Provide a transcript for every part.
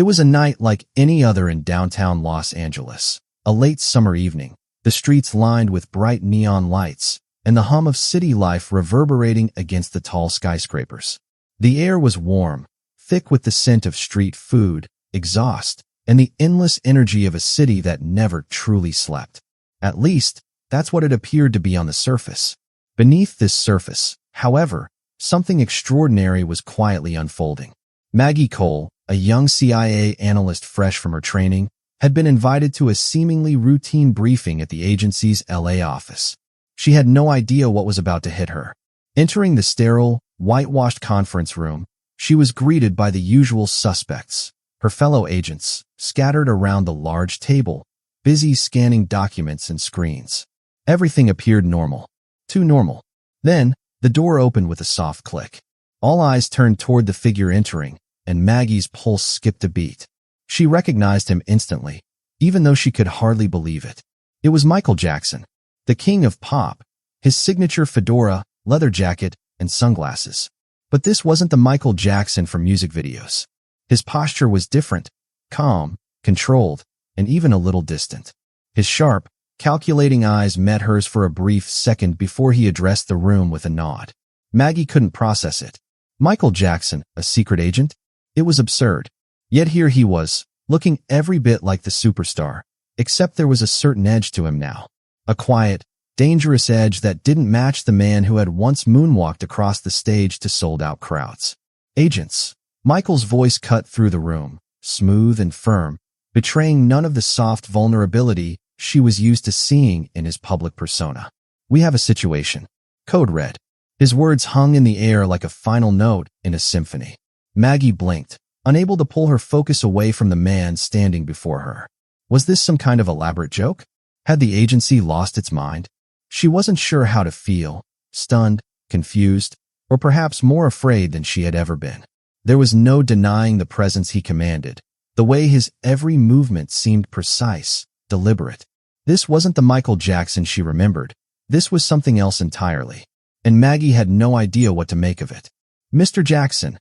It was a night like any other in downtown Los Angeles. A late summer evening, the streets lined with bright neon lights, and the hum of city life reverberating against the tall skyscrapers. The air was warm, thick with the scent of street food, exhaust, and the endless energy of a city that never truly slept. At least, that's what it appeared to be on the surface. Beneath this surface, however, something extraordinary was quietly unfolding. Maggie Cole, a young CIA analyst fresh from her training, had been invited to a seemingly routine briefing at the agency's LA office. She had no idea what was about to hit her. Entering the sterile, whitewashed conference room, she was greeted by the usual suspects, her fellow agents, scattered around the large table, busy scanning documents and screens. Everything appeared normal. Too normal. Then, the door opened with a soft click. All eyes turned toward the figure entering, and Maggie's pulse skipped a beat. She recognized him instantly, even though she could hardly believe it. It was Michael Jackson, the king of pop, his signature fedora, leather jacket, and sunglasses. But this wasn't the Michael Jackson from music videos. His posture was different, calm, controlled, and even a little distant. His sharp, calculating eyes met hers for a brief second before he addressed the room with a nod. Maggie couldn't process it. Michael Jackson, a secret agent? It was absurd. Yet here he was, looking every bit like the superstar, except there was a certain edge to him now. A quiet, dangerous edge that didn't match the man who had once moonwalked across the stage to sold-out crowds. Agents. Michael's voice cut through the room, smooth and firm, betraying none of the soft vulnerability she was used to seeing in his public persona. We have a situation. Code red. His words hung in the air like a final note in a symphony. Maggie blinked, unable to pull her focus away from the man standing before her. Was this some kind of elaborate joke? Had the agency lost its mind? She wasn't sure how to feel, stunned, confused, or perhaps more afraid than she had ever been. There was no denying the presence he commanded. The way his every movement seemed precise, deliberate. This wasn't the Michael Jackson she remembered. This was something else entirely. And Maggie had no idea what to make of it. Mr. Jackson.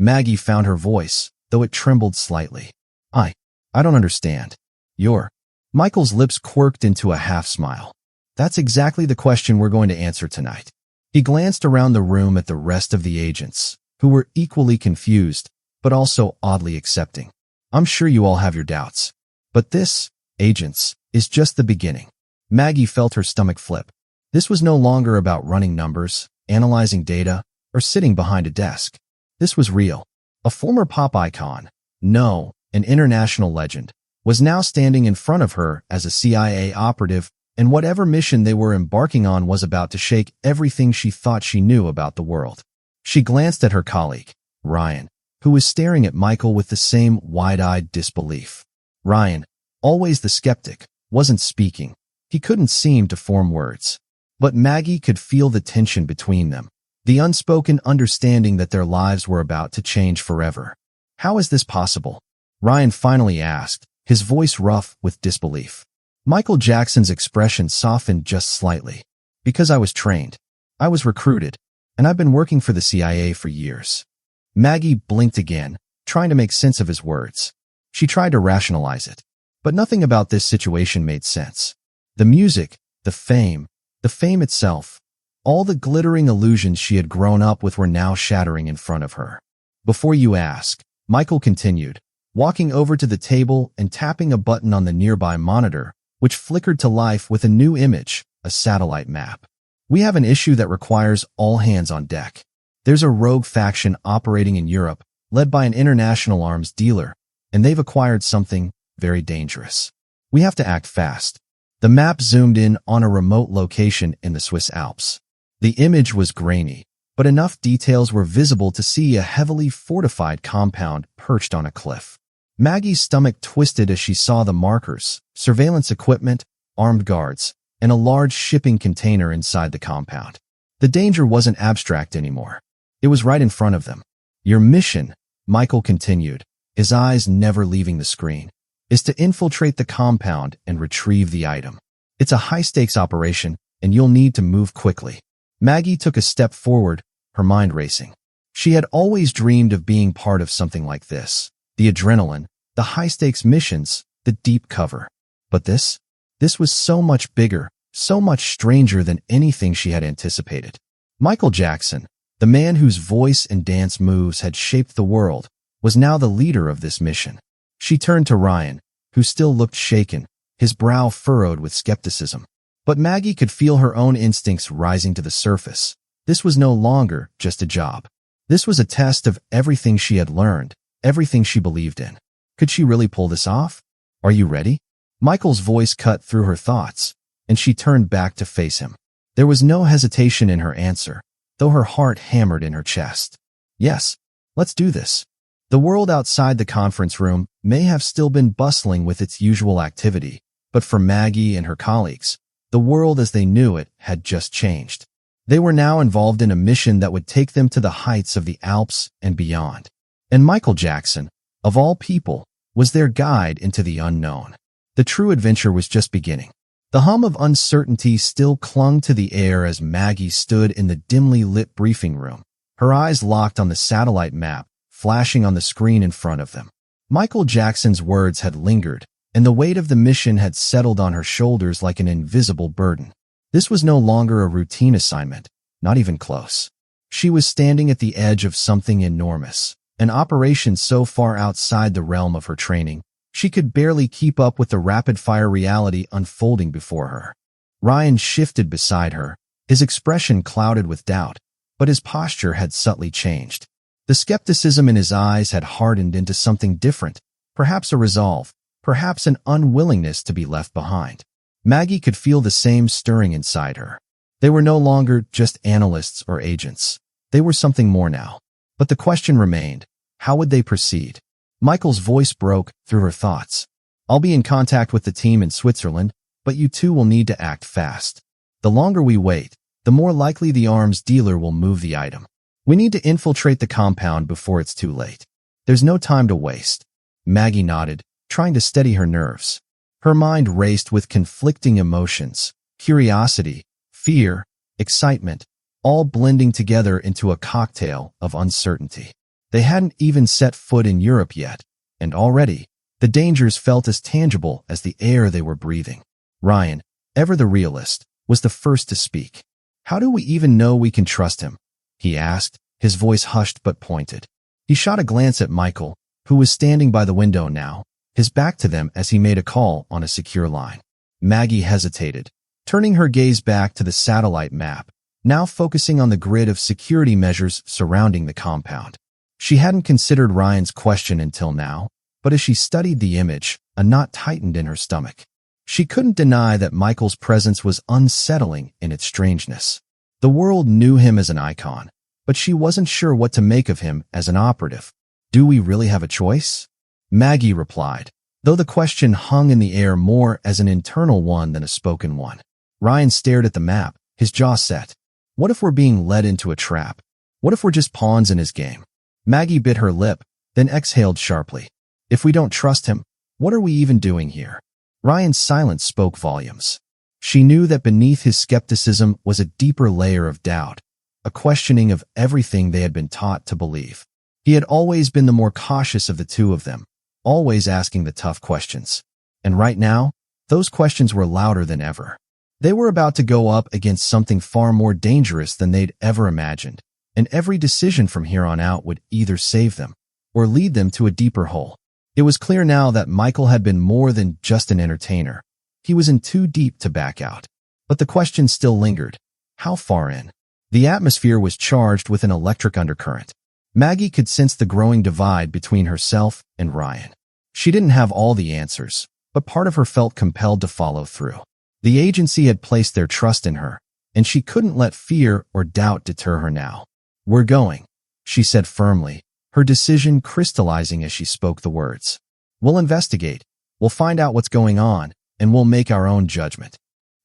Maggie found her voice, though it trembled slightly. I don't understand. Michael's lips quirked into a half-smile. That's exactly the question we're going to answer tonight. He glanced around the room at the rest of the agents, who were equally confused, but also oddly accepting. I'm sure you all have your doubts. But this, agents, is just the beginning. Maggie felt her stomach flip. This was no longer about running numbers, analyzing data, or sitting behind a desk. This was real. A former pop icon, no, an international legend, was now standing in front of her as a CIA operative, and whatever mission they were embarking on was about to shake everything she thought she knew about the world. She glanced at her colleague, Ryan, who was staring at Michael with the same wide-eyed disbelief. Ryan, always the skeptic, wasn't speaking. He couldn't seem to form words. But Maggie could feel the tension between them, the unspoken understanding that their lives were about to change forever. How is this possible? Ryan finally asked, his voice rough with disbelief. Michael Jackson's expression softened just slightly. Because I was trained. I was recruited. And I've been working for the CIA for years. Maggie blinked again, trying to make sense of his words. She tried to rationalize it. But nothing about this situation made sense. The music, the fame itself, all the glittering illusions she had grown up with were now shattering in front of her. Before you ask, Michael continued, walking over to the table and tapping a button on the nearby monitor, which flickered to life with a new image, a satellite map. We have an issue that requires all hands on deck. There's a rogue faction operating in Europe, led by an international arms dealer, and they've acquired something very dangerous. We have to act fast. The map zoomed in on a remote location in the Swiss Alps. The image was grainy, but enough details were visible to see a heavily fortified compound perched on a cliff. Maggie's stomach twisted as she saw the markers, surveillance equipment, armed guards, and a large shipping container inside the compound. The danger wasn't abstract anymore. It was right in front of them. Your mission, Michael continued, his eyes never leaving the screen, is to infiltrate the compound and retrieve the item. It's a high-stakes operation, and you'll need to move quickly. Maggie took a step forward, her mind racing. She had always dreamed of being part of something like this. The adrenaline, the high-stakes missions, the deep cover. But this was so much bigger, so much stranger than anything she had anticipated. Michael Jackson, the man whose voice and dance moves had shaped the world, was now the leader of this mission. She turned to Ryan, who still looked shaken, his brow furrowed with skepticism. But Maggie could feel her own instincts rising to the surface. This was no longer just a job. This was a test of everything she had learned, everything she believed in. Could she really pull this off? Are you ready? Michael's voice cut through her thoughts, and she turned back to face him. There was no hesitation in her answer, though her heart hammered in her chest. Yes, let's do this. The world outside the conference room may have still been bustling with its usual activity, but for Maggie and her colleagues, the world as they knew it had just changed. They were now involved in a mission that would take them to the heights of the Alps and beyond. And Michael Jackson, of all people, was their guide into the unknown. The true adventure was just beginning. The hum of uncertainty still clung to the air as Maggie stood in the dimly lit briefing room, her eyes locked on the satellite map, flashing on the screen in front of them. Michael Jackson's words had lingered, and the weight of the mission had settled on her shoulders like an invisible burden. This was no longer a routine assignment, not even close. She was standing at the edge of something enormous, an operation so far outside the realm of her training, she could barely keep up with the rapid-fire reality unfolding before her. Ryan shifted beside her, his expression clouded with doubt, but his posture had subtly changed. The skepticism in his eyes had hardened into something different, perhaps a resolve, perhaps an unwillingness to be left behind. Maggie could feel the same stirring inside her. They were no longer just analysts or agents. They were something more now. But the question remained, how would they proceed? Michael's voice broke through her thoughts. I'll be in contact with the team in Switzerland, but you two will need to act fast. The longer we wait, the more likely the arms dealer will move the item. We need to infiltrate the compound before it's too late. There's no time to waste. Maggie nodded, trying to steady her nerves. Her mind raced with conflicting emotions, curiosity, fear, excitement, all blending together into a cocktail of uncertainty. They hadn't even set foot in Europe yet, and already, the dangers felt as tangible as the air they were breathing. Ryan, ever the realist, was the first to speak. How do we even know we can trust him? He asked, his voice hushed but pointed. He shot a glance at Michael, who was standing by the window now, his back to them as he made a call on a secure line. Maggie hesitated, turning her gaze back to the satellite map, now focusing on the grid of security measures surrounding the compound. She hadn't considered Ryan's question until now, but as she studied the image, a knot tightened in her stomach. She couldn't deny that Michael's presence was unsettling in its strangeness. The world knew him as an icon, but she wasn't sure what to make of him as an operative. Do we really have a choice? Maggie replied, though the question hung in the air more as an internal one than a spoken one. Ryan stared at the map, his jaw set. What if we're being led into a trap? What if we're just pawns in his game? Maggie bit her lip, then exhaled sharply. If we don't trust him, what are we even doing here? Ryan's silence spoke volumes. She knew that beneath his skepticism was a deeper layer of doubt, a questioning of everything they had been taught to believe. He had always been the more cautious of the two of them, always asking the tough questions. And right now, those questions were louder than ever. They were about to go up against something far more dangerous than they'd ever imagined, and every decision from here on out would either save them or lead them to a deeper hole. It was clear now that Michael had been more than just an entertainer. He was in too deep to back out. But the question still lingered. How far in? The atmosphere was charged with an electric undercurrent. Maggie could sense the growing divide between herself and Ryan. She didn't have all the answers, but part of her felt compelled to follow through. The agency had placed their trust in her, and she couldn't let fear or doubt deter her now. We're going, she said firmly, her decision crystallizing as she spoke the words. We'll investigate, we'll find out what's going on, and we'll make our own judgment.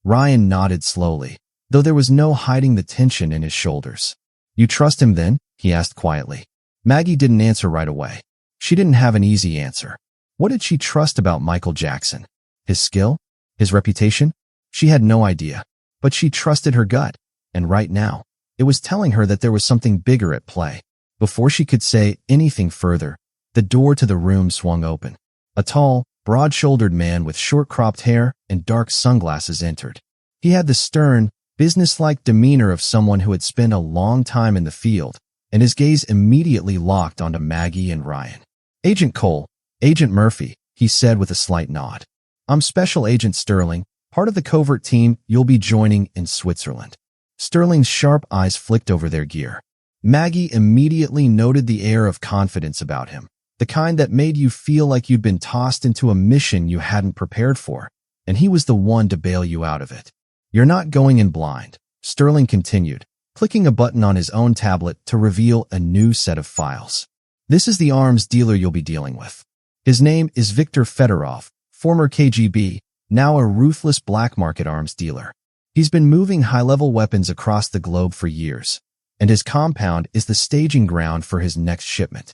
Ryan nodded slowly, though there was no hiding the tension in his shoulders. You trust him then? He asked quietly. Maggie didn't answer right away. She didn't have an easy answer. What did she trust about Michael Jackson? His skill? His reputation? She had no idea, but she trusted her gut, and right now, it was telling her that there was something bigger at play. Before she could say anything further, the door to the room swung open. A tall, broad-shouldered man with short-cropped hair and dark sunglasses entered. He had the stern, businesslike demeanor of someone who had spent a long time in the field, and his gaze immediately locked onto Maggie and Ryan. "Agent Cole, Agent Murphy," he said with a slight nod. "I'm Special Agent Sterling, part of the covert team you'll be joining in Switzerland." Sterling's sharp eyes flicked over their gear. Maggie immediately noted the air of confidence about him, the kind that made you feel like you'd been tossed into a mission you hadn't prepared for, and he was the one to bail you out of it. "You're not going in blind," Sterling continued, clicking a button on his own tablet to reveal a new set of files. "This is the arms dealer you'll be dealing with. His name is Viktor Fedorov, former KGB, now a ruthless black market arms dealer. He's been moving high-level weapons across the globe for years, and his compound is the staging ground for his next shipment."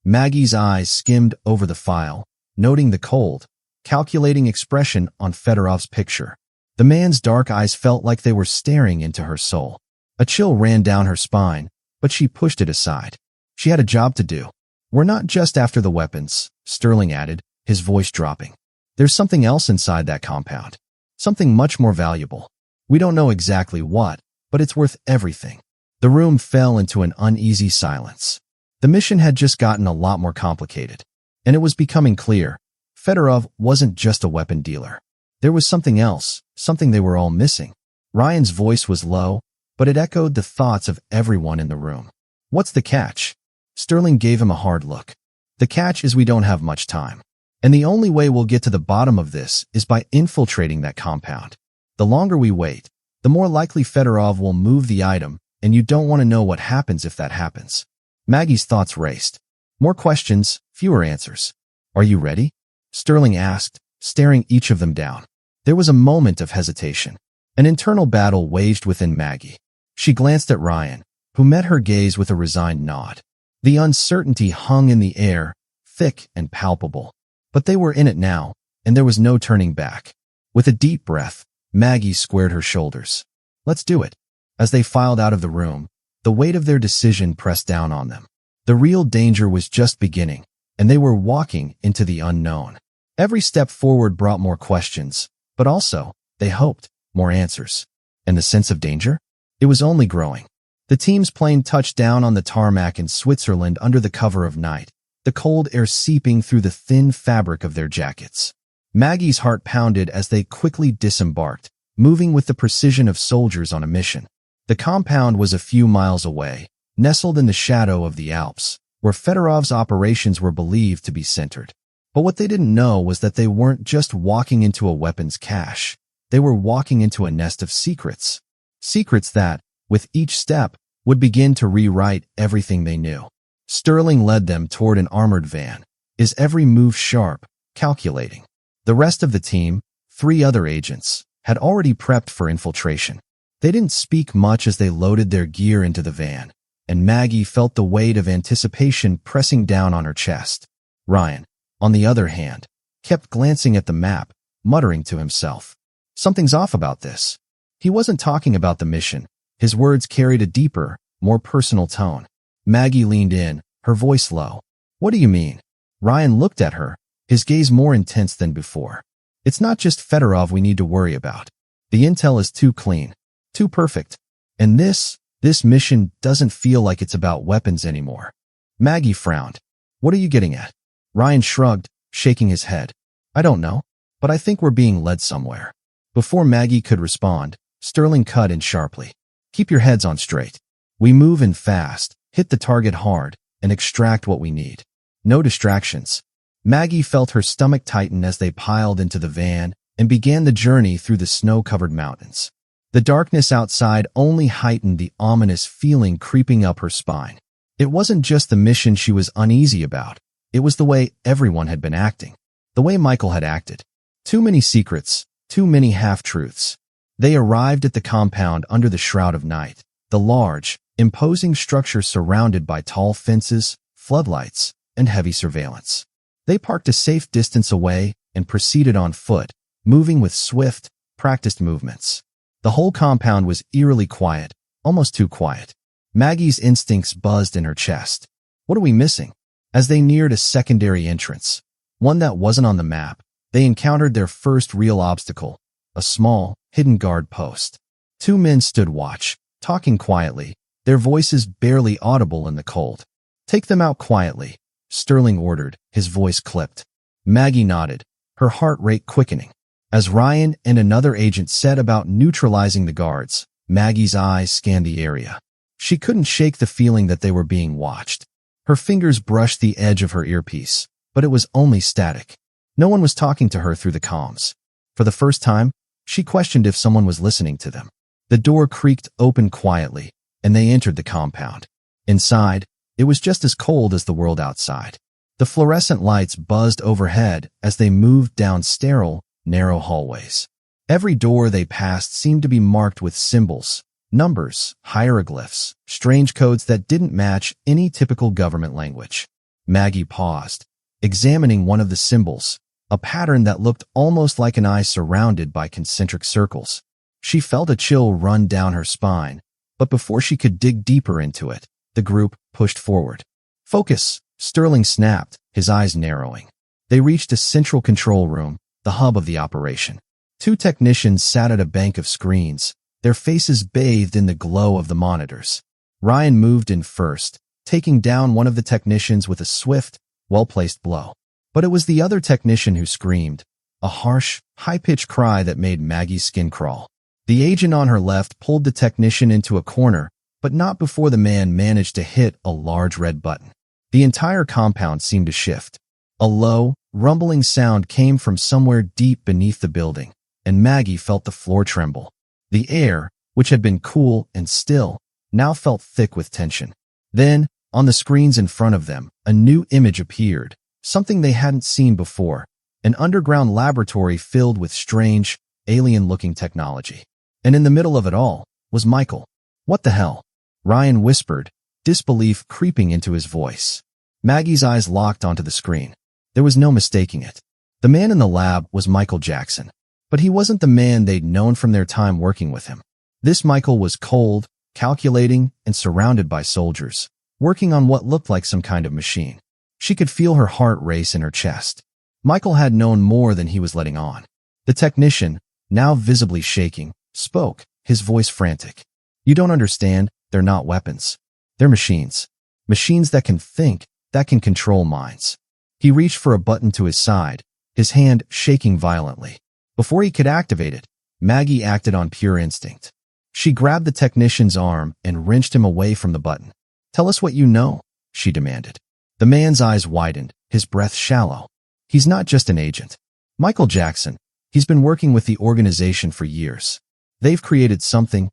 Maggie's eyes skimmed over the file, noting the cold, calculating expression on Fedorov's picture. The man's dark eyes felt like they were staring into her soul. A chill ran down her spine, but she pushed it aside. She had a job to do. "We're not just after the weapons," Sterling added, his voice dropping. "There's something else inside that compound. Something much more valuable. We don't know exactly what, but it's worth everything." The room fell into an uneasy silence. The mission had just gotten a lot more complicated, and it was becoming clear. Fedorov wasn't just a weapon dealer. There was something else, something they were all missing. Ryan's voice was low, but it echoed the thoughts of everyone in the room. "What's the catch?" Sterling gave him a hard look. "The catch is we don't have much time. And the only way we'll get to the bottom of this is by infiltrating that compound. The longer we wait, the more likely Fedorov will move the item, and you don't want to know what happens if that happens." Maggie's thoughts raced. More questions, fewer answers. "Are you ready?" Sterling asked, staring each of them down. There was a moment of hesitation. An internal battle waged within Maggie. She glanced at Ryan, who met her gaze with a resigned nod. The uncertainty hung in the air, thick and palpable. But they were in it now, and there was no turning back. With a deep breath, Maggie squared her shoulders. "Let's do it." As they filed out of the room, the weight of their decision pressed down on them. The real danger was just beginning, and they were walking into the unknown. Every step forward brought more questions, but also, they hoped, more answers. And the sense of danger? It was only growing. The team's plane touched down on the tarmac in Switzerland under the cover of night, the cold air seeping through the thin fabric of their jackets. Maggie's heart pounded as they quickly disembarked, moving with the precision of soldiers on a mission. The compound was a few miles away, nestled in the shadow of the Alps, where Fedorov's operations were believed to be centered. But what they didn't know was that they weren't just walking into a weapons cache. They were walking into a nest of secrets. Secrets that, with each step, would begin to rewrite everything they knew. Sterling led them toward an armored van, his every move sharp, calculating. The rest of the team, 3 other agents, had already prepped for infiltration. They didn't speak much as they loaded their gear into the van, and Maggie felt the weight of anticipation pressing down on her chest. Ryan, on the other hand, kept glancing at the map, muttering to himself. Something's off about this. He wasn't talking about the mission. His words carried a deeper, more personal tone. Maggie leaned in, her voice low. "What do you mean?" Ryan looked at her, his gaze more intense than before. "It's not just Fedorov we need to worry about. The intel is too clean, too perfect. And this mission doesn't feel like it's about weapons anymore." Maggie frowned. "What are you getting at?" Ryan shrugged, shaking his head. "I don't know, but I think we're being led somewhere." Before Maggie could respond, Sterling cut in sharply. "Keep your heads on straight. We move in fast, hit the target hard, and extract what we need. No distractions." Maggie felt her stomach tighten as they piled into the van and began the journey through the snow-covered mountains. The darkness outside only heightened the ominous feeling creeping up her spine. It wasn't just the mission she was uneasy about. It was the way everyone had been acting. The way Michael had acted. Too many secrets, too many half-truths. They arrived at the compound under the shroud of night, the large, imposing structure surrounded by tall fences, floodlights, and heavy surveillance. They parked a safe distance away and proceeded on foot, moving with swift, practiced movements. The whole compound was eerily quiet, almost too quiet. Maggie's instincts buzzed in her chest. What are we missing? As they neared a secondary entrance, one that wasn't on the map. They encountered their first real obstacle, a small, hidden guard post. Two men stood watch, talking quietly, their voices barely audible in the cold. "Take them out quietly," Sterling ordered, his voice clipped. Maggie nodded, her heart rate quickening. As Ryan and another agent set about neutralizing the guards, Maggie's eyes scanned the area. She couldn't shake the feeling that they were being watched. Her fingers brushed the edge of her earpiece, but it was only static. No one was talking to her through the comms. For the first time, she questioned if someone was listening to them. The door creaked open quietly, and they entered the compound. Inside, it was just as cold as the world outside. The fluorescent lights buzzed overhead as they moved down sterile, narrow hallways. Every door they passed seemed to be marked with symbols, numbers, hieroglyphs, strange codes that didn't match any typical government language. Maggie paused, examining one of the symbols, a pattern that looked almost like an eye surrounded by concentric circles. She felt a chill run down her spine, but before she could dig deeper into it, the group pushed forward. "Focus," Sterling snapped, his eyes narrowing. They reached a central control room, the hub of the operation. Two technicians sat at a bank of screens, their faces bathed in the glow of the monitors. Ryan moved in first, taking down one of the technicians with a swift, well-placed blow. But it was the other technician who screamed, a harsh, high-pitched cry that made Maggie's skin crawl. The agent on her left pulled the technician into a corner, but not before the man managed to hit a large red button. The entire compound seemed to shift. A low, rumbling sound came from somewhere deep beneath the building, and Maggie felt the floor tremble. The air, which had been cool and still, now felt thick with tension. Then, on the screens in front of them, a new image appeared, something they hadn't seen before, an underground laboratory filled with strange, alien-looking technology. And in the middle of it all was Michael. "What the hell?" Ryan whispered, disbelief creeping into his voice. Maggie's eyes locked onto the screen. There was no mistaking it. The man in the lab was Michael Jackson, but he wasn't the man they'd known from their time working with him. This Michael was cold, calculating, and surrounded by soldiers, working on what looked like some kind of machine. She could feel her heart race in her chest. Michael had known more than he was letting on. The technician, now visibly shaking, spoke, his voice frantic. "You don't understand, they're not weapons. They're machines. Machines that can think, that can control minds." He reached for a button to his side, his hand shaking violently. Before he could activate it, Maggie acted on pure instinct. She grabbed the technician's arm and wrenched him away from the button. "Tell us what you know," she demanded. The man's eyes widened, his breath shallow. "He's not just an agent. Michael Jackson, he's been working with the organization for years. They've created something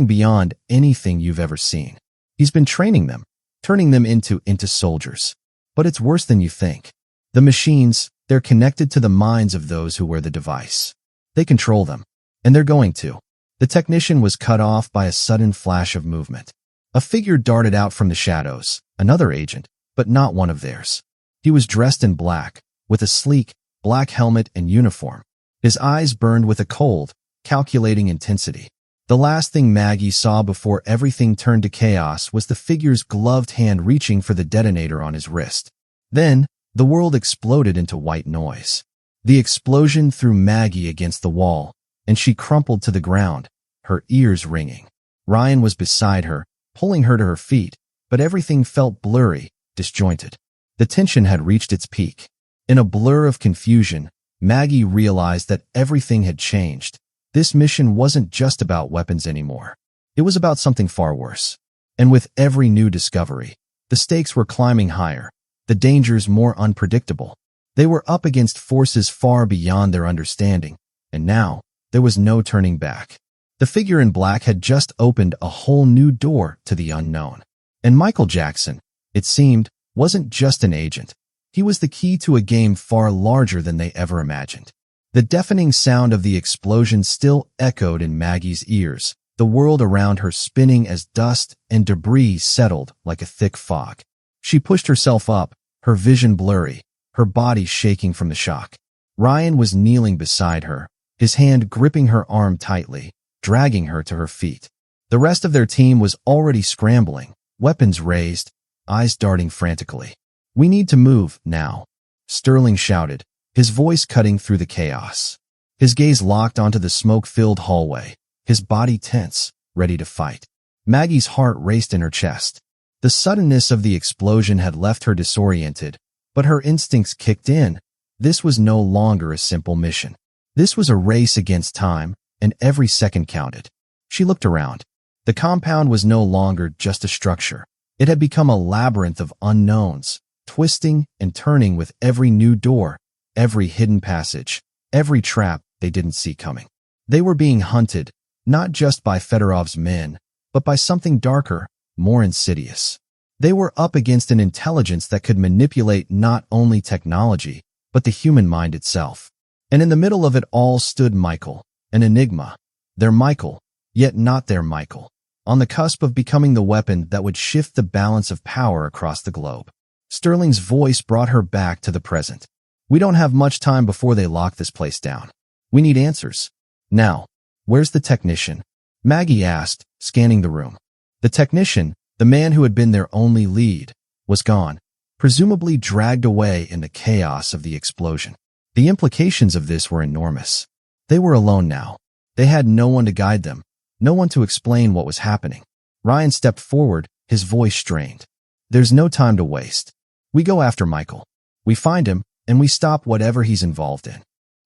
beyond anything you've ever seen. He's been training them, turning them into soldiers. But it's worse than you think. The machines, they're connected to the minds of those who wear the device. They control them, and they're going to." The technician was cut off by a sudden flash of movement. A figure darted out from the shadows, another agent, but not one of theirs. He was dressed in black, with a sleek, black helmet and uniform. His eyes burned with a cold, calculating intensity. The last thing Maggie saw before everything turned to chaos was the figure's gloved hand reaching for the detonator on his wrist. Then, the world exploded into white noise. The explosion threw Maggie against the wall, and she crumpled to the ground, her ears ringing. Ryan was beside her, pulling her to her feet, but everything felt blurry, disjointed. The tension had reached its peak. In a blur of confusion, Maggie realized that everything had changed. This mission wasn't just about weapons anymore. It was about something far worse. And with every new discovery, the stakes were climbing higher, the dangers more unpredictable. They were up against forces far beyond their understanding, and now there was no turning back. The figure in black had just opened a whole new door to the unknown. And Michael Jackson, it seemed, wasn't just an agent. He was the key to a game far larger than they ever imagined. The deafening sound of the explosion still echoed in Maggie's ears, the world around her spinning as dust and debris settled like a thick fog. She pushed herself up, her vision blurry, her body shaking from the shock. Ryan was kneeling beside her, his hand gripping her arm tightly, dragging her to her feet. The rest of their team was already scrambling, weapons raised, eyes darting frantically. "We need to move, now." Sterling shouted, his voice cutting through the chaos. His gaze locked onto the smoke-filled hallway, his body tense, ready to fight. Maggie's heart raced in her chest. The suddenness of the explosion had left her disoriented, but her instincts kicked in. This was no longer a simple mission. This was a race against time, and every second counted. She looked around. The compound was no longer just a structure. It had become a labyrinth of unknowns, twisting and turning with every new door, every hidden passage, every trap they didn't see coming. They were being hunted, not just by Fedorov's men, but by something darker, more insidious. They were up against an intelligence that could manipulate not only technology, but the human mind itself. And in the middle of it all stood Michael, an enigma. Their Michael, yet not their Michael, on the cusp of becoming the weapon that would shift the balance of power across the globe. Sterling's voice brought her back to the present. We don't have much time before they lock this place down. We need answers. Now, where's the technician? Maggie asked, scanning the room. The technician, the man who had been their only lead, was gone, presumably dragged away in the chaos of the explosion. The implications of this were enormous. They were alone now. They had no one to guide them, no one to explain what was happening. Ryan stepped forward, his voice strained. There's no time to waste. We go after Michael. We find him, and we stop whatever he's involved in.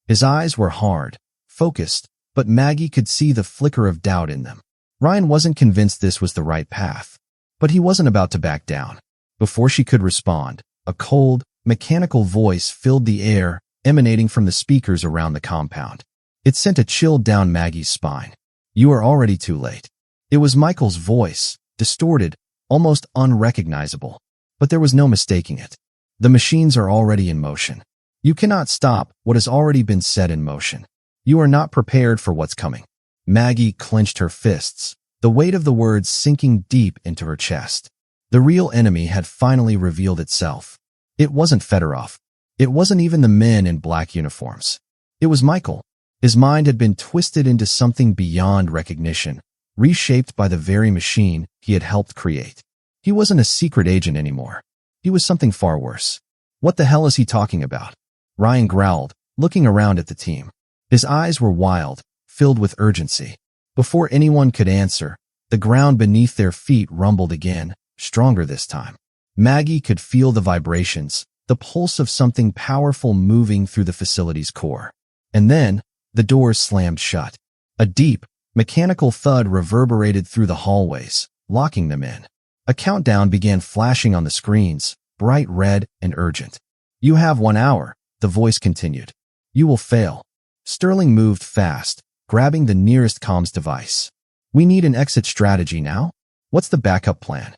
His eyes were hard, focused, but Maggie could see the flicker of doubt in them. Ryan wasn't convinced this was the right path, but he wasn't about to back down. Before she could respond, a cold, mechanical voice filled the air, emanating from the speakers around the compound. It sent a chill down Maggie's spine. You are already too late. It was Michael's voice, distorted, almost unrecognizable, but there was no mistaking it. The machines are already in motion. You cannot stop what has already been set in motion. You are not prepared for what's coming. Maggie clenched her fists, the weight of the words sinking deep into her chest. The real enemy had finally revealed itself. It wasn't Fedorov. It wasn't even the men in black uniforms. It was Michael. His mind had been twisted into something beyond recognition, reshaped by the very machine he had helped create. He wasn't a secret agent anymore. He was something far worse. What the hell is he talking about? Ryan growled, looking around at the team. His eyes were wild, filled with urgency. Before anyone could answer, the ground beneath their feet rumbled again, stronger this time. Maggie could feel the vibrations, the pulse of something powerful moving through the facility's core. And then, the doors slammed shut. A deep, mechanical thud reverberated through the hallways, locking them in. A countdown began flashing on the screens, bright red and urgent. You have 1 hour, the voice continued. You will fail. Sterling moved fast, grabbing the nearest comms device. We need an exit strategy now? What's the backup plan?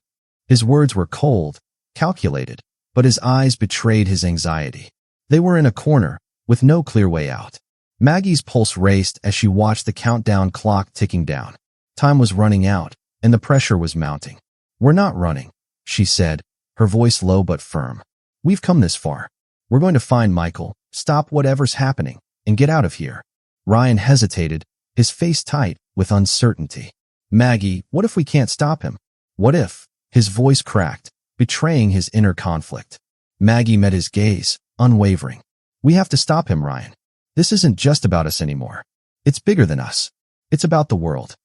His words were cold, calculated, but his eyes betrayed his anxiety. They were in a corner, with no clear way out. Maggie's pulse raced as she watched the countdown clock ticking down. Time was running out, and the pressure was mounting. We're not running, she said, her voice low but firm. We've come this far. We're going to find Michael, stop whatever's happening, and get out of here. Ryan hesitated, his face tight with uncertainty. Maggie, what if we can't stop him? What if? His voice cracked, betraying his inner conflict. Maggie met his gaze, unwavering. We have to stop him, Ryan. This isn't just about us anymore. It's bigger than us. It's about the world.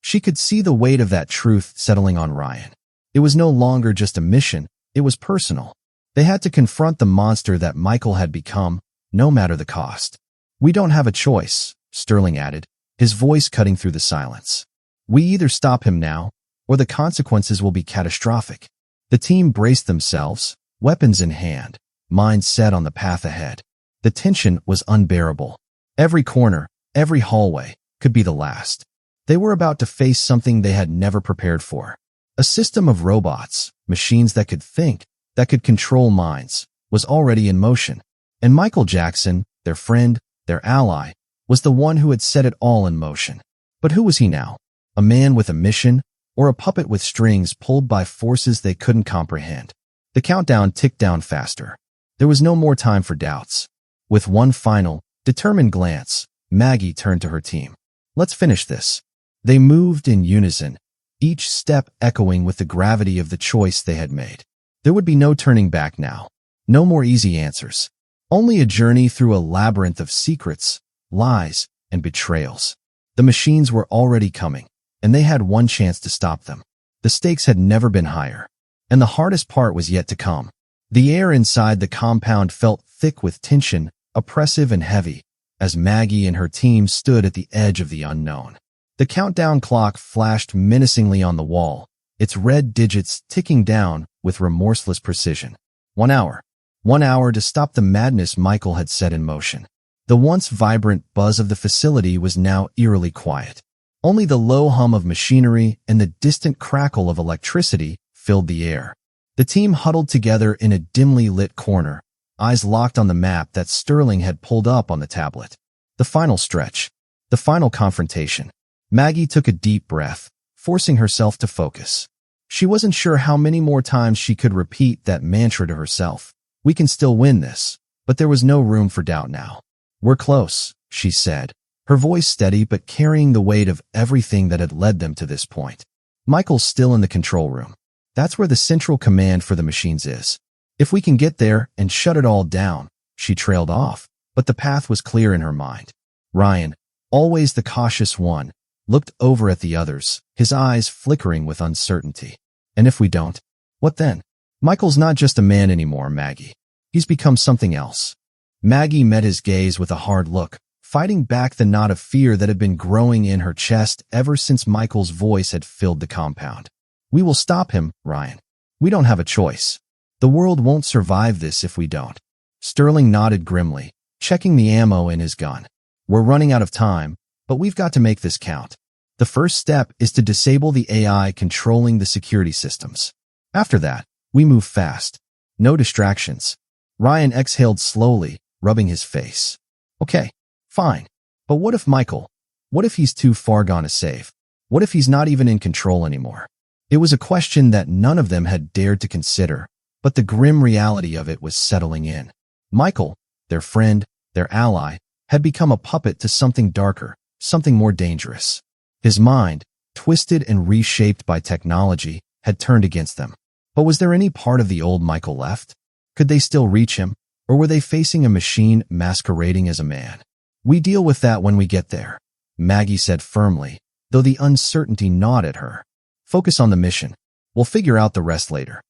She could see the weight of that truth settling on Ryan. It was no longer just a mission, it was personal. They had to confront the monster that Michael had become, no matter the cost. We don't have a choice, Sterling added, his voice cutting through the silence. We either stop him now, or the consequences will be catastrophic. The team braced themselves, weapons in hand, minds set on the path ahead. The tension was unbearable. Every corner, every hallway, could be the last. They were about to face something they had never prepared for. A system of robots, machines that could think, that could control minds, was already in motion. And Michael Jackson, their friend, their ally, was the one who had set it all in motion. But who was he now? A man with a mission, or a puppet with strings pulled by forces they couldn't comprehend? The countdown ticked down faster. There was no more time for doubts. With one final, determined glance, Maggie turned to her team. Let's finish this. They moved in unison, each step echoing with the gravity of the choice they had made. There would be no turning back now. No more easy answers. Only a journey through a labyrinth of secrets, lies, and betrayals. The machines were already coming, and they had one chance to stop them. The stakes had never been higher, and the hardest part was yet to come. The air inside the compound felt thick with tension, oppressive and heavy, as Maggie and her team stood at the edge of the unknown. The countdown clock flashed menacingly on the wall, its red digits ticking down with remorseless precision. 1 hour. 1 hour to stop the madness Michael had set in motion. The once vibrant buzz of the facility was now eerily quiet. Only the low hum of machinery and the distant crackle of electricity filled the air. The team huddled together in a dimly lit corner, eyes locked on the map that Sterling had pulled up on the tablet. The final stretch. The final confrontation. Maggie took a deep breath, forcing herself to focus. She wasn't sure how many more times she could repeat that mantra to herself. We can still win this, but there was no room for doubt now. We're close, she said, her voice steady but carrying the weight of everything that had led them to this point. Michael's still in the control room. That's where the central command for the machines is. If we can get there and shut it all down, she trailed off, but the path was clear in her mind. Ryan, always the cautious one, looked over at the others, his eyes flickering with uncertainty. And if we don't? What then? Michael's not just a man anymore, Maggie. He's become something else. Maggie met his gaze with a hard look, fighting back the knot of fear that had been growing in her chest ever since Michael's voice had filled the compound. We will stop him, Ryan. We don't have a choice. The world won't survive this if we don't. Sterling nodded grimly, checking the ammo in his gun. We're running out of time, but we've got to make this count. The first step is to disable the AI controlling the security systems. After that, we move fast. No distractions. Ryan exhaled slowly, rubbing his face. Okay, fine. But what if Michael? What if he's too far gone to save? What if he's not even in control anymore? It was a question that none of them had dared to consider, but the grim reality of it was settling in. Michael, their friend, their ally, had become a puppet to something darker, something more dangerous. His mind, twisted and reshaped by technology, had turned against them. But was there any part of the old Michael left? Could they still reach him, or were they facing a machine masquerading as a man? We deal with that when we get there, Maggie said firmly, though the uncertainty gnawed at her. Focus on the mission. We'll figure out the rest later.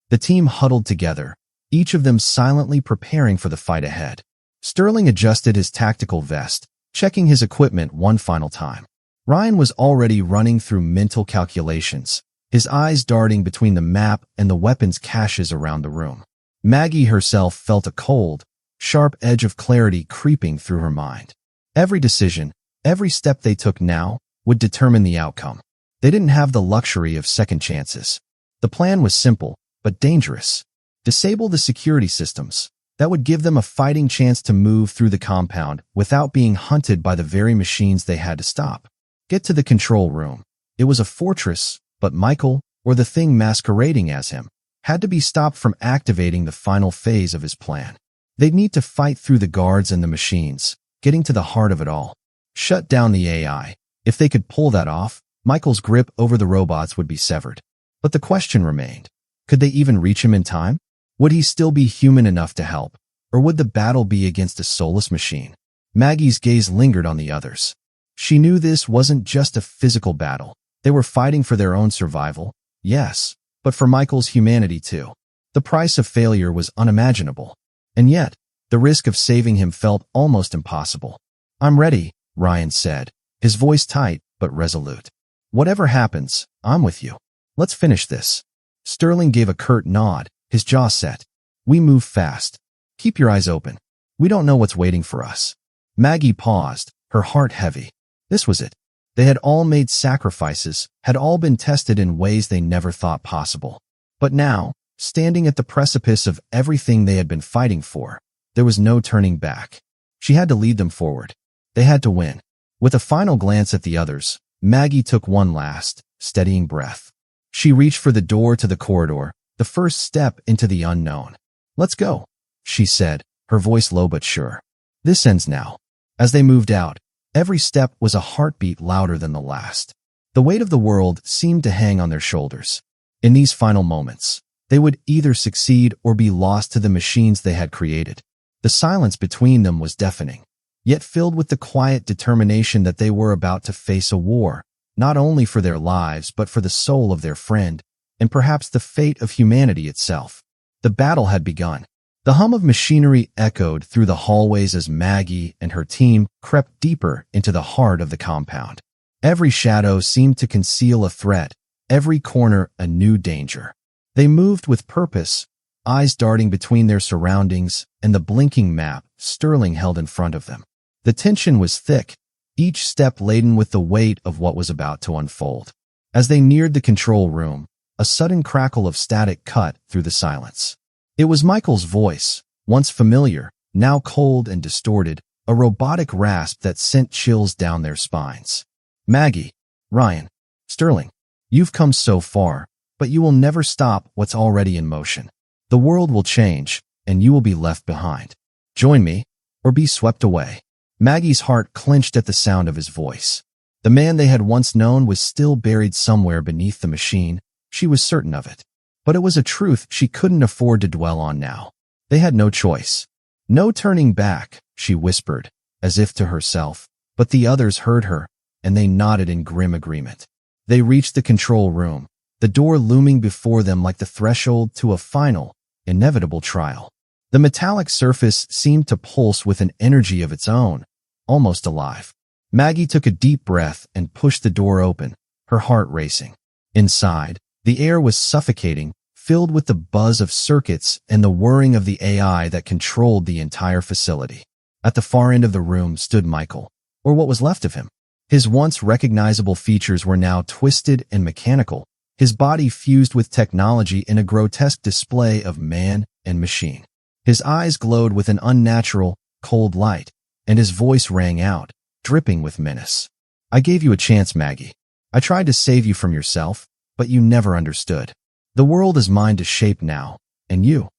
The team huddled together, each of them silently preparing for the fight ahead. Sterling adjusted his tactical vest, checking his equipment one final time. Ryan was already running through mental calculations, his eyes darting between the map and the weapons caches around the room. Maggie herself felt a cold, sharp edge of clarity creeping through her mind. Every decision, every step they took now, would determine the outcome. They didn't have the luxury of second chances. The plan was simple, but dangerous. Disable the security systems. That would give them a fighting chance to move through the compound without being hunted by the very machines they had to stop. Get to the control room. It was a fortress, but Michael, or the thing masquerading as him, had to be stopped from activating the final phase of his plan. They'd need to fight through the guards and the machines, getting to the heart of it all. Shut down the AI. If they could pull that off, Michael's grip over the robots would be severed. But the question remained, could they even reach him in time? Would he still be human enough to help, or would the battle be against a soulless machine? Maggie's gaze lingered on the others. She knew this wasn't just a physical battle. They were fighting for their own survival, yes, but for Michael's humanity too. The price of failure was unimaginable, and yet, the risk of saving him felt almost impossible. I'm ready, Ryan said, his voice tight but resolute. Whatever happens, I'm with you. Let's finish this. Sterling gave a curt nod, his jaw set. We move fast. Keep your eyes open. We don't know what's waiting for us. Maggie paused, her heart heavy. This was it. They had all made sacrifices, had all been tested in ways they never thought possible. But now, standing at the precipice of everything they had been fighting for, there was no turning back. She had to lead them forward. They had to win. With a final glance at the others, Maggie took one last, steadying breath. She reached for the door to the corridor, the first step into the unknown. Let's go, she said, her voice low but sure. This ends now. As they moved out, every step was a heartbeat louder than the last. The weight of the world seemed to hang on their shoulders. In these final moments, they would either succeed or be lost to the machines they had created. The silence between them was deafening, yet filled with the quiet determination that they were about to face a war, not only for their lives but for the soul of their friend, and perhaps the fate of humanity itself. The battle had begun. The hum of machinery echoed through the hallways as Maggie and her team crept deeper into the heart of the compound. Every shadow seemed to conceal a threat, every corner a new danger. They moved with purpose, eyes darting between their surroundings and the blinking map Sterling held in front of them. The tension was thick, each step laden with the weight of what was about to unfold. As they neared the control room, a sudden crackle of static cut through the silence. It was Michael's voice, once familiar, now cold and distorted, a robotic rasp that sent chills down their spines. Maggie, Ryan, Sterling, you've come so far, but you will never stop what's already in motion. The world will change, and you will be left behind. Join me, or be swept away. Maggie's heart clenched at the sound of his voice. The man they had once known was still buried somewhere beneath the machine. She was certain of it. But it was a truth she couldn't afford to dwell on now. They had no choice. No turning back, she whispered, as if to herself, but the others heard her, and they nodded in grim agreement. They reached the control room, the door looming before them like the threshold to a final, inevitable trial. The metallic surface seemed to pulse with an energy of its own, almost alive. Maggie took a deep breath and pushed the door open, her heart racing. Inside, the air was suffocating, filled with the buzz of circuits and the whirring of the AI that controlled the entire facility. At the far end of the room stood Michael, or what was left of him. His once recognizable features were now twisted and mechanical, his body fused with technology in a grotesque display of man and machine. His eyes glowed with an unnatural, cold light, and his voice rang out, dripping with menace. I gave you a chance, Maggie. I tried to save you from yourself, but you never understood. The world is mine to shape now, and you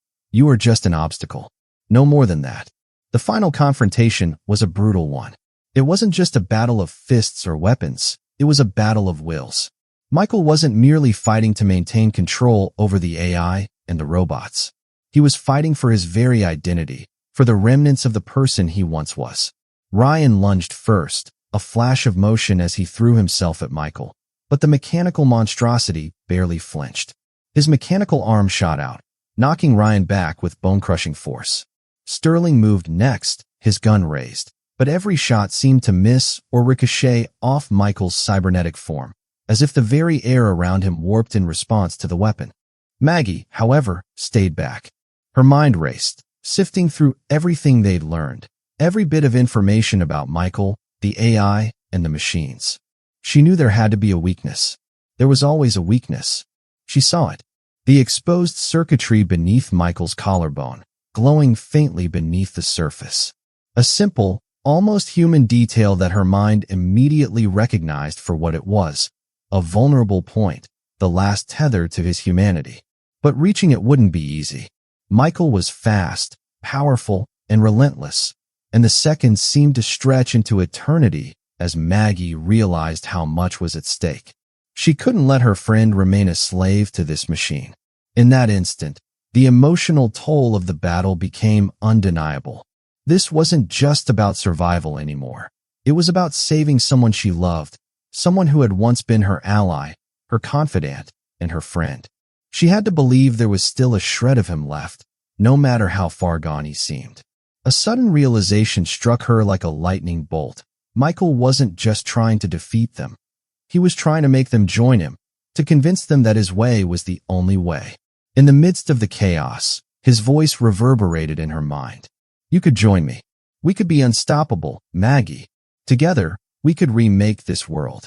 are just an obstacle. No more than that. The final confrontation was a brutal one. It wasn't just a battle of fists or weapons, it was a battle of wills. Michael wasn't merely fighting to maintain control over the AI and the robots. He was fighting for his very identity, for the remnants of the person he once was. Ryan lunged first, a flash of motion as he threw himself at Michael, but the mechanical monstrosity barely flinched. His mechanical arm shot out, knocking Ryan back with bone-crushing force. Sterling moved next, his gun raised, but every shot seemed to miss or ricochet off Michael's cybernetic form, as if the very air around him warped in response to the weapon. Maggie, however, stayed back. Her mind raced, sifting through everything they'd learned, every bit of information about Michael, the AI, and the machines. She knew there had to be a weakness. There was always a weakness. She saw it. The exposed circuitry beneath Michael's collarbone, glowing faintly beneath the surface. A simple, almost human detail that her mind immediately recognized for what it was. A vulnerable point, the last tether to his humanity. But reaching it wouldn't be easy. Michael was fast, powerful, and relentless, and the seconds seemed to stretch into eternity as Maggie realized how much was at stake. She couldn't let her friend remain a slave to this machine. In that instant, the emotional toll of the battle became undeniable. This wasn't just about survival anymore. It was about saving someone she loved, someone who had once been her ally, her confidant, and her friend. She had to believe there was still a shred of him left, no matter how far gone he seemed. A sudden realization struck her like a lightning bolt. Michael wasn't just trying to defeat them. He was trying to make them join him, to convince them that his way was the only way. In the midst of the chaos, his voice reverberated in her mind. You could join me. We could be unstoppable, Maggie. Together, we could remake this world.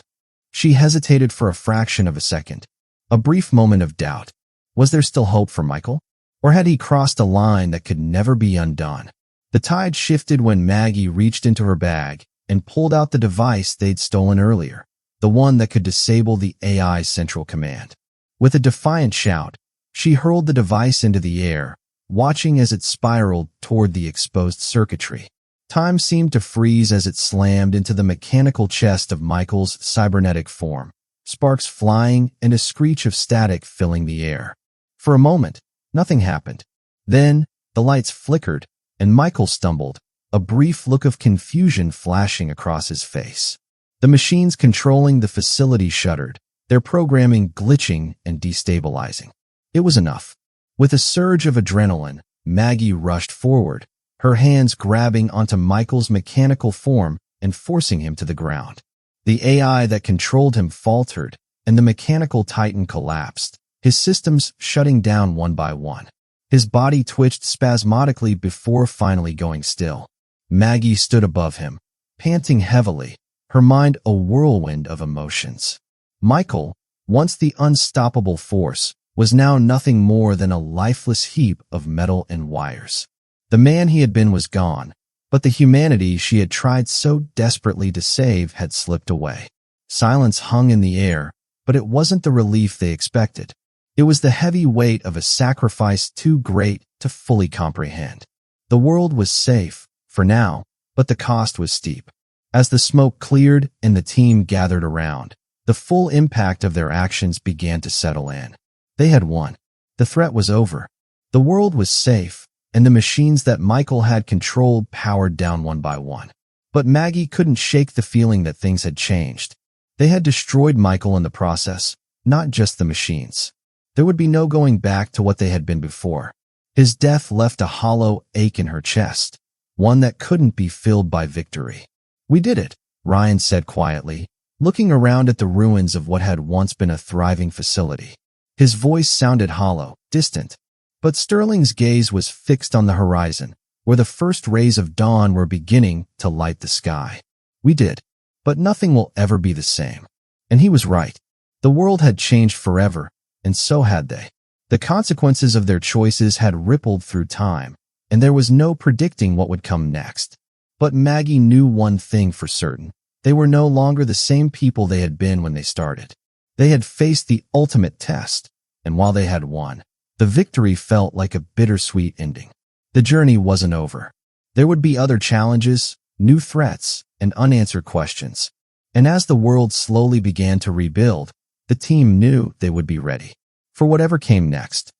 She hesitated for a fraction of a second. A brief moment of doubt. Was there still hope for Michael? Or had he crossed a line that could never be undone? The tide shifted when Maggie reached into her bag and pulled out the device they'd stolen earlier, the one that could disable the AI's central command. With a defiant shout, she hurled the device into the air, watching as it spiraled toward the exposed circuitry. Time seemed to freeze as it slammed into the mechanical chest of Michael's cybernetic form, sparks flying and a screech of static filling the air. For a moment, nothing happened. Then, the lights flickered, and Michael stumbled, a brief look of confusion flashing across his face. The machines controlling the facility shuddered, their programming glitching and destabilizing. It was enough. With a surge of adrenaline, Maggie rushed forward, her hands grabbing onto Michael's mechanical form and forcing him to the ground. The AI that controlled him faltered, and the mechanical titan collapsed, his systems shutting down one by one. His body twitched spasmodically before finally going still. Maggie stood above him, panting heavily, her mind a whirlwind of emotions. Michael, once the unstoppable force, was now nothing more than a lifeless heap of metal and wires. The man he had been was gone, but the humanity she had tried so desperately to save had slipped away. Silence hung in the air, but it wasn't the relief they expected. It was the heavy weight of a sacrifice too great to fully comprehend. The world was safe, for now, but the cost was steep. As the smoke cleared and the team gathered around, the full impact of their actions began to settle in. They had won. The threat was over. The world was safe, and the machines that Michael had controlled powered down one by one. But Maggie couldn't shake the feeling that things had changed. They had destroyed Michael in the process, not just the machines. There would be no going back to what they had been before. His death left a hollow ache in her chest, one that couldn't be filled by victory. "We did it," Ryan said quietly, looking around at the ruins of what had once been a thriving facility. His voice sounded hollow, distant, but Sterling's gaze was fixed on the horizon, where the first rays of dawn were beginning to light the sky. "We did, but nothing will ever be the same." And he was right. The world had changed forever, and so had they. The consequences of their choices had rippled through time, and there was no predicting what would come next. But Maggie knew one thing for certain. They were no longer the same people they had been when they started. They had faced the ultimate test, and while they had won, the victory felt like a bittersweet ending. The journey wasn't over. There would be other challenges, new threats, and unanswered questions. And as the world slowly began to rebuild, the team knew they would be ready for whatever came next.